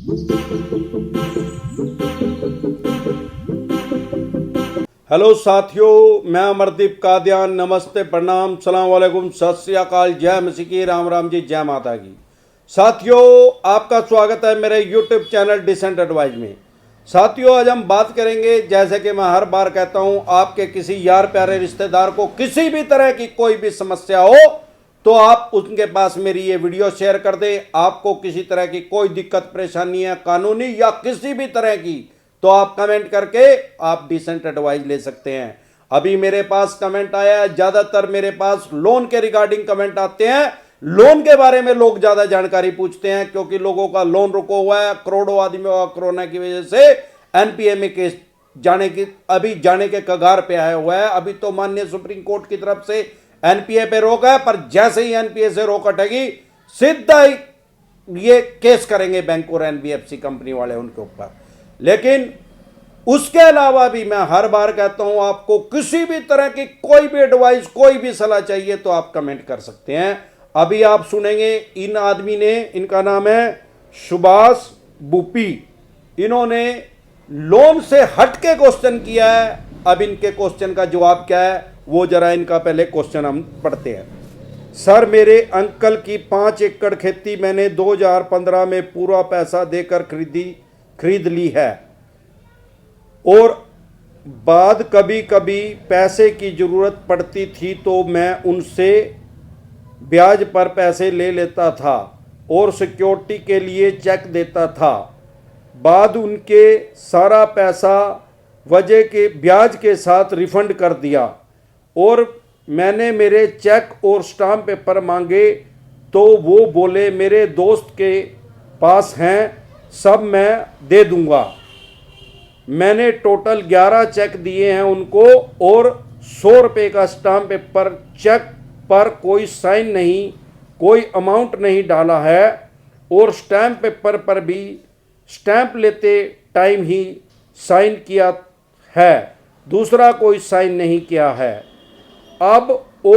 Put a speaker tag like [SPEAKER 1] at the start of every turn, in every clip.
[SPEAKER 1] Hello साथियों, मैं अमरदीप कादियान। नमस्ते, प्रणाम, सलाम वालेकुम, सत श्री अकाल, जय मसीह की, राम राम जी, जय माता की। साथियों, आपका स्वागत है मेरे यूट्यूब चैनल डिसेंट एडवाइज में। साथियों, आज हम बात करेंगे, जैसे कि मैं हर बार कहता हूं, आपके किसी यार प्यारे रिश्तेदार को किसी भी तरह की कोई भी समस्या हो तो आप उनके पास मेरी ये वीडियो शेयर कर दें। आपको किसी तरह की कोई दिक्कत परेशानी है, कानूनी या किसी भी तरह की, तो आप कमेंट करके आप डिसेंट एडवाइस ले सकते हैं। अभी मेरे पास कमेंट आया है, ज्यादातर मेरे पास लोन के रिगार्डिंग कमेंट आते हैं। लोन के बारे में लोग ज्यादा जानकारी पूछते हैं, क्योंकि लोगों का लोन रुका हुआ है, करोड़ों आदमियों का कोरोना की वजह से एनपीए में केस जाने के कगार पे आया हुआ है। अभी तो माननीय सुप्रीम कोर्ट की तरफ से एनपीए पे रोक है, पर जैसे ही एनपीए से रोक हटेगी सीधा ही ये केस करेंगे बैंक और एनबीएफसी कंपनी वाले उनके ऊपर। लेकिन उसके अलावा भी मैं हर बार कहता हूं, आपको किसी भी तरह की कोई भी एडवाइस, कोई भी सलाह चाहिए तो आप कमेंट कर सकते हैं। अभी आप सुनेंगे, इन आदमी ने, इनका नाम है सुभाष बुपी, इन्होंने लोन से हटके क्वेश्चन किया है। अब इनके क्वेश्चन का जवाब क्या है वो जरा इनका पहले क्वेश्चन हम पढ़ते हैं। सर, मेरे अंकल की 5 एकड़ खेती मैंने 2015 में पूरा पैसा देकर खरीद ली है, और बाद कभी कभी पैसे की ज़रूरत पड़ती थी तो मैं उनसे ब्याज पर पैसे ले लेता था और सिक्योरिटी के लिए चेक देता था। बाद उनके सारा पैसा वजह के ब्याज के साथ रिफंड कर दिया, और मैंने मेरे चेक और स्टाम्प पेपर मांगे तो वो बोले मेरे दोस्त के पास हैं, सब मैं दे दूंगा। मैंने टोटल 11 चेक दिए हैं उनको, और 100 रुपये का स्टाम्प पेपर, चेक पर कोई साइन नहीं, कोई अमाउंट नहीं डाला है, और स्टैम्प पेपर पर भी स्टैम्प लेते टाइम ही साइन किया है, दूसरा कोई साइन नहीं किया है। अब वो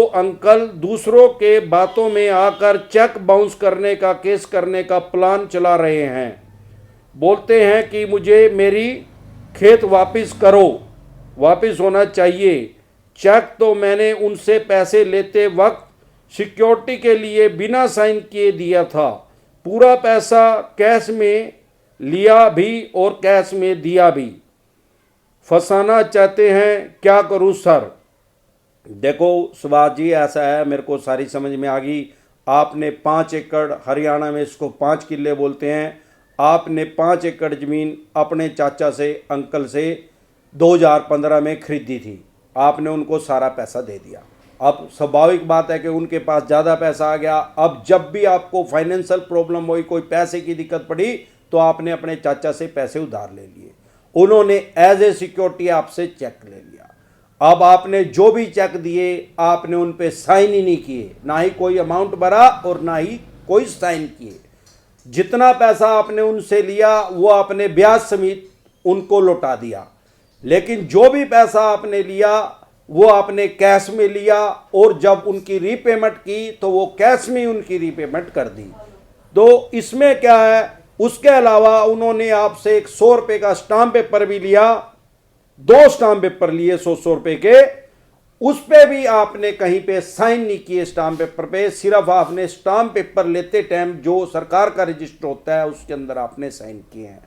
[SPEAKER 1] अंकल दूसरों के बातों में आकर चेक बाउंस करने का, केस करने का प्लान चला रहे हैं। बोलते हैं कि मुझे मेरी खेत वापस होना चाहिए। चेक तो मैंने उनसे पैसे लेते वक्त सिक्योरिटी के लिए बिना साइन किए दिया था। पूरा पैसा कैश में लिया भी और कैश में दिया भी। फंसाना चाहते हैं, क्या करूं सर? देखो सुभाष जी, ऐसा है, मेरे को सारी समझ में आ गई। आपने 5 एकड़, हरियाणा में इसको 5 किले बोलते हैं, आपने 5 एकड़ ज़मीन अपने चाचा से, अंकल से 2015 में खरीदी थी। आपने उनको सारा पैसा दे दिया। अब स्वाभाविक बात है कि उनके पास ज़्यादा पैसा आ गया। अब जब भी आपको फाइनेंशियल प्रॉब्लम हुई, कोई पैसे की दिक्कत पड़ी, तो आपने अपने चाचा से पैसे उधार ले लिए। उन्होंने एज ए सिक्योरिटी आपसे चेक ले लिया। अब आपने जो भी चेक दिए, आपने उन पे साइन ही नहीं किए, ना ही कोई अमाउंट भरा और ना ही कोई साइन किए। जितना पैसा आपने उनसे लिया वो आपने ब्याज समेत उनको लौटा दिया। लेकिन जो भी पैसा आपने लिया वो आपने कैश में लिया, और जब उनकी रीपेमेंट की तो वो कैश में उनकी रीपेमेंट कर दी। तो इसमें क्या है, उसके अलावा उन्होंने आपसे एक 100 रुपये का स्टाम्प पेपर भी लिया, 2 स्टाम्प पेपर लिए 100 रुपये के, उस पे भी आपने कहीं पे साइन नहीं किए स्टाम्प पेपर पे। सिर्फ आपने स्टाम्प पेपर लेते टाइम जो सरकार का रजिस्टर होता है उसके अंदर आपने साइन किए हैं।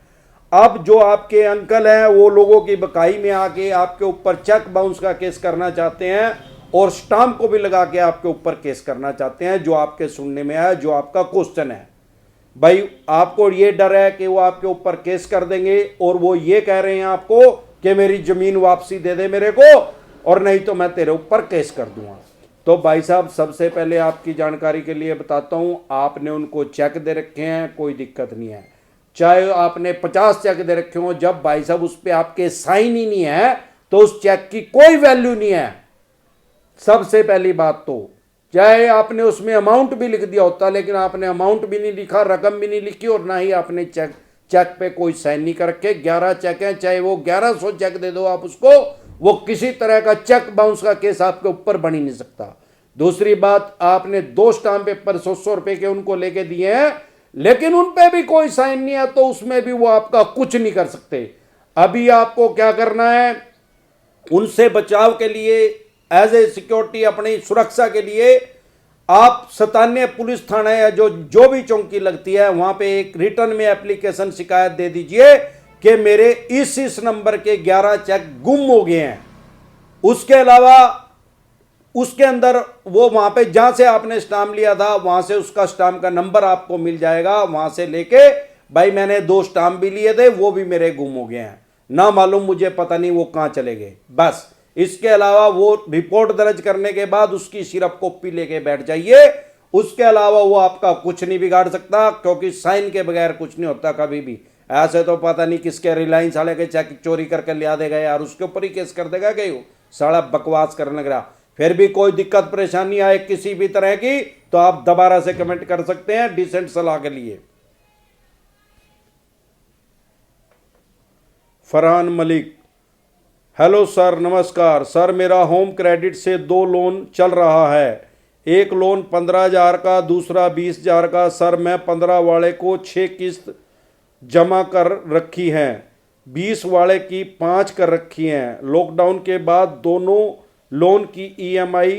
[SPEAKER 1] अब जो आपके अंकल हैं वो लोगों की बकाई में आके आपके ऊपर चेक बाउंस का केस करना चाहते हैं, और स्टाम्प को भी लगा के आपके ऊपर केस करना चाहते हैं। जो आपके सुनने में आया, जो आपका क्वेश्चन है भाई, आपको ये डर है कि वो आपके ऊपर केस कर देंगे, और वो ये कह रहे हैं आपको कि मेरी जमीन वापसी दे दे मेरे को, और नहीं तो मैं तेरे ऊपर केस कर दूंगा। तो भाई साहब, सबसे पहले आपकी जानकारी के लिए बताता हूं, आपने उनको चेक दे रखे हैं, कोई दिक्कत नहीं है। चाहे आपने 50 चेक दे रखे हो, जब भाई साहब उस पर आपके साइन ही नहीं है तो उस चेक की कोई वैल्यू नहीं है। सबसे पहली बात तो, चाहे आपने उसमें अमाउंट भी लिख दिया होता, लेकिन आपने अमाउंट भी नहीं लिखा, रकम भी नहीं लिखी, और ना ही आपने चेक पे कोई साइन नहीं कर रखे। 11 चेक हैं, चाहे वो 1100 चेक दे दो आप उसको, वो किसी तरह का चेक बाउंस का केस आपके ऊपर बन ही नहीं सकता। दूसरी बात, आपने 2 स्टाम्प पेपर 100 रुपए के उनको लेके दिए हैं, लेकिन उन पे भी कोई साइन नहीं है, तो उसमें भी वो आपका कुछ नहीं कर सकते। अभी आपको क्या करना है, उनसे बचाव के लिए, एज ए सिक्योरिटी, अपनी सुरक्षा के लिए आप सतान्य पुलिस थाना या जो भी चौकी लगती है वहां पे एक रिटर्न में एप्लीकेशन शिकायत दे दीजिए कि मेरे इस नंबर के 11 चेक गुम हो गए हैं। उसके अलावा उसके अंदर वो वहां पे जहां से आपने स्टाम्प लिया था वहां से उसका स्टाम्प का नंबर आपको मिल जाएगा, वहां से लेके भाई मैंने 2 स्टाम्प भी लिए थे, वो भी मेरे गुम हो गए हैं, ना मालूम मुझे, पता नहीं वो कहां चले गए, बस। इसके अलावा वो रिपोर्ट दर्ज करने के बाद उसकी सिर्फ कॉपी लेके बैठ जाइए। उसके अलावा वो आपका कुछ नहीं बिगाड़ सकता, क्योंकि साइन के बगैर कुछ नहीं होता कभी भी। ऐसे तो पता नहीं किसके रिलायंस वाले के चेक चोरी करके लिया देगा यार, उसके ऊपर ही केस कर देगा कि सारा बकवास करने लग रहा। फिर भी कोई दिक्कत परेशानी आए किसी भी तरह की तो आप दोबारा से कमेंट कर सकते हैं डिसेंट सलाह के लिए। फरहान मलिक, हेलो सर, नमस्कार सर, मेरा होम क्रेडिट से 2 लोन चल रहा है। एक लोन 15,000 का, दूसरा 20,000 का। सर मैं 15 वाले को 6 किस्त जमा कर रखी हैं, 20 वाले की 5 कर रखी हैं। लॉकडाउन के बाद दोनों लोन की EMI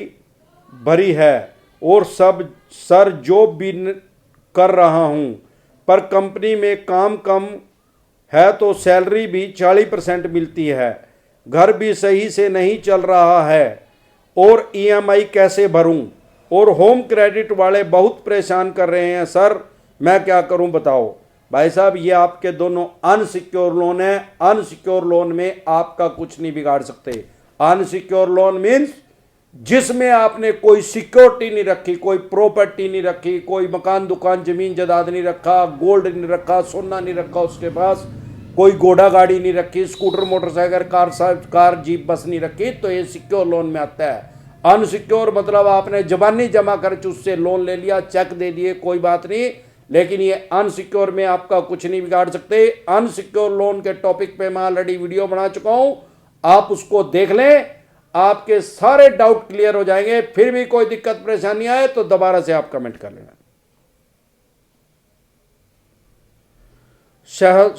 [SPEAKER 1] भरी है और सब सर जॉब भी कर रहा हूं, पर कंपनी में काम कम है तो सैलरी भी 40% मिलती है। घर भी सही से नहीं चल रहा है और EMI कैसे भरूं? और होम क्रेडिट वाले बहुत परेशान कर रहे हैं सर, मैं क्या करूं बताओ। भाई साहब ये आपके दोनों अनसिक्योर लोन है। अनसिक्योर लोन में आपका कुछ नहीं बिगाड़ सकते। अनसिक्योर लोन मीन्स जिसमें आपने कोई सिक्योरिटी नहीं रखी, कोई प्रॉपर्टी नहीं रखी, कोई मकान दुकान जमीन जायदाद नहीं रखा, गोल्ड नहीं रखा, सोना नहीं रखा उसके पास, कोई घोड़ा गाड़ी नहीं रखी, स्कूटर मोटरसाइकिल कार जीप बस नहीं रखी, तो ये सिक्योर लोन में आता है। अनसिक्योर मतलब आपने जबानी जमा कर उससे लोन ले लिया, चेक दे दिए, कोई बात नहीं, लेकिन ये अनसिक्योर में आपका कुछ नहीं बिगाड़ सकते। अनसिक्योर लोन के टॉपिक पे मैं ऑलरेडी वीडियो बना चुका हूं, आप उसको देख लें, आपके सारे डाउट क्लियर हो जाएंगे। फिर भी कोई दिक्कत परेशानी आए तो दोबारा से आप कमेंट कर लेना।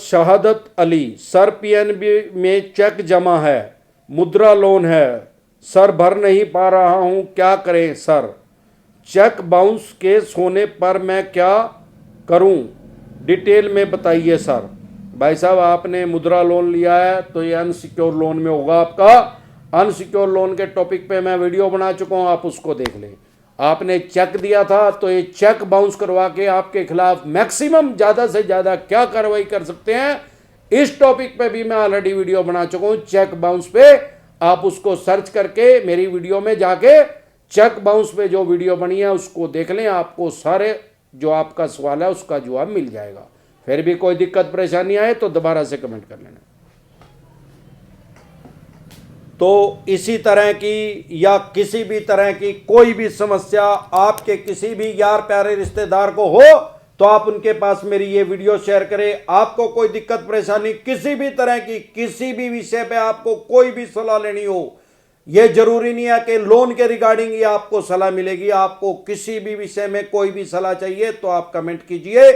[SPEAKER 1] शहादत अली, सर PNB में चेक जमा है, मुद्रा लोन है सर, भर नहीं पा रहा हूं, क्या करें सर? चेक बाउंस केस होने पर मैं क्या करूं, डिटेल में बताइए सर। भाई साहब आपने मुद्रा लोन लिया है तो ये अनसिक्योर लोन में होगा आपका। अनसिक्योर लोन के टॉपिक पे मैं वीडियो बना चुका हूं, आप उसको देख लें। आपने चेक दिया था तो ये चेक बाउंस करवा के आपके खिलाफ मैक्सिमम ज़्यादा से ज़्यादा क्या कार्रवाई कर सकते हैं, इस टॉपिक पे भी मैं ऑलरेडी वीडियो बना चुका हूं। चेक बाउंस पे आप उसको सर्च करके मेरी वीडियो में जाके चेक बाउंस पे जो वीडियो बनी है उसको देख लें, आपको सारे जो आपका सवाल है उसका जवाब मिल जाएगा। फिर भी कोई दिक्कत परेशानी आए तो दोबारा से कमेंट कर लेना। तो इसी तरह की या किसी भी तरह की कोई भी समस्या आपके किसी भी यार प्यारे रिश्तेदार को हो तो आप उनके पास मेरी ये वीडियो शेयर करें। आपको कोई दिक्कत परेशानी किसी भी तरह की, किसी भी विषय पे आपको कोई भी सलाह लेनी हो, ये जरूरी नहीं है कि लोन के रिगार्डिंग ये आपको सलाह मिलेगी। आपको किसी भी विषय में कोई भी सलाह चाहिए तो आप कमेंट कीजिए।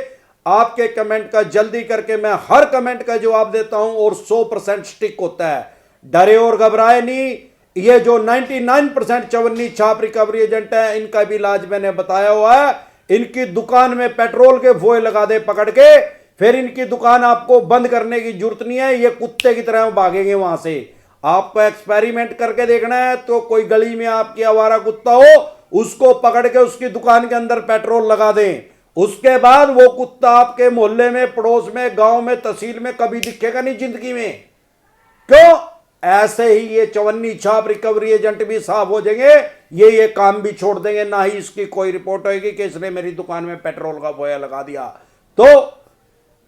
[SPEAKER 1] आपके कमेंट का जल्दी करके मैं हर कमेंट का जवाब देता हूं और 100% स्टिक होता है। डरे और घबराए नहीं। ये जो 99% चवन्नी छाप रिकवरी एजेंट है इनका भी इलाज मैंने बताया हुआ है। इनकी दुकान में पेट्रोल के फोए लगा दे पकड़ के, फिर इनकी दुकान आपको बंद करने की जरूरत नहीं है, ये कुत्ते की तरह भागेंगे वहां से। आपको एक्सपेरिमेंट करके देखना है तो कोई गली में आपकी आवारा कुत्ता हो उसको पकड़ के उसकी दुकान के अंदर पेट्रोल लगा दें, उसके बाद वो कुत्ता आपके मोहल्ले में, पड़ोस में, गांव में, तहसील में कभी दिखेगा नहीं जिंदगी में। क्यों? ऐसे ही ये चवन्नी छाप रिकवरी एजेंट भी साफ हो जाएंगे, ये काम भी छोड़ देंगे, ना ही इसकी कोई रिपोर्ट होगी कि इसने मेरी दुकान में पेट्रोल का बोया लगा दिया। तो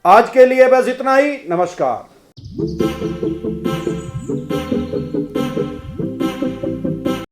[SPEAKER 1] आज के लिए बस इतना ही। नमस्कार।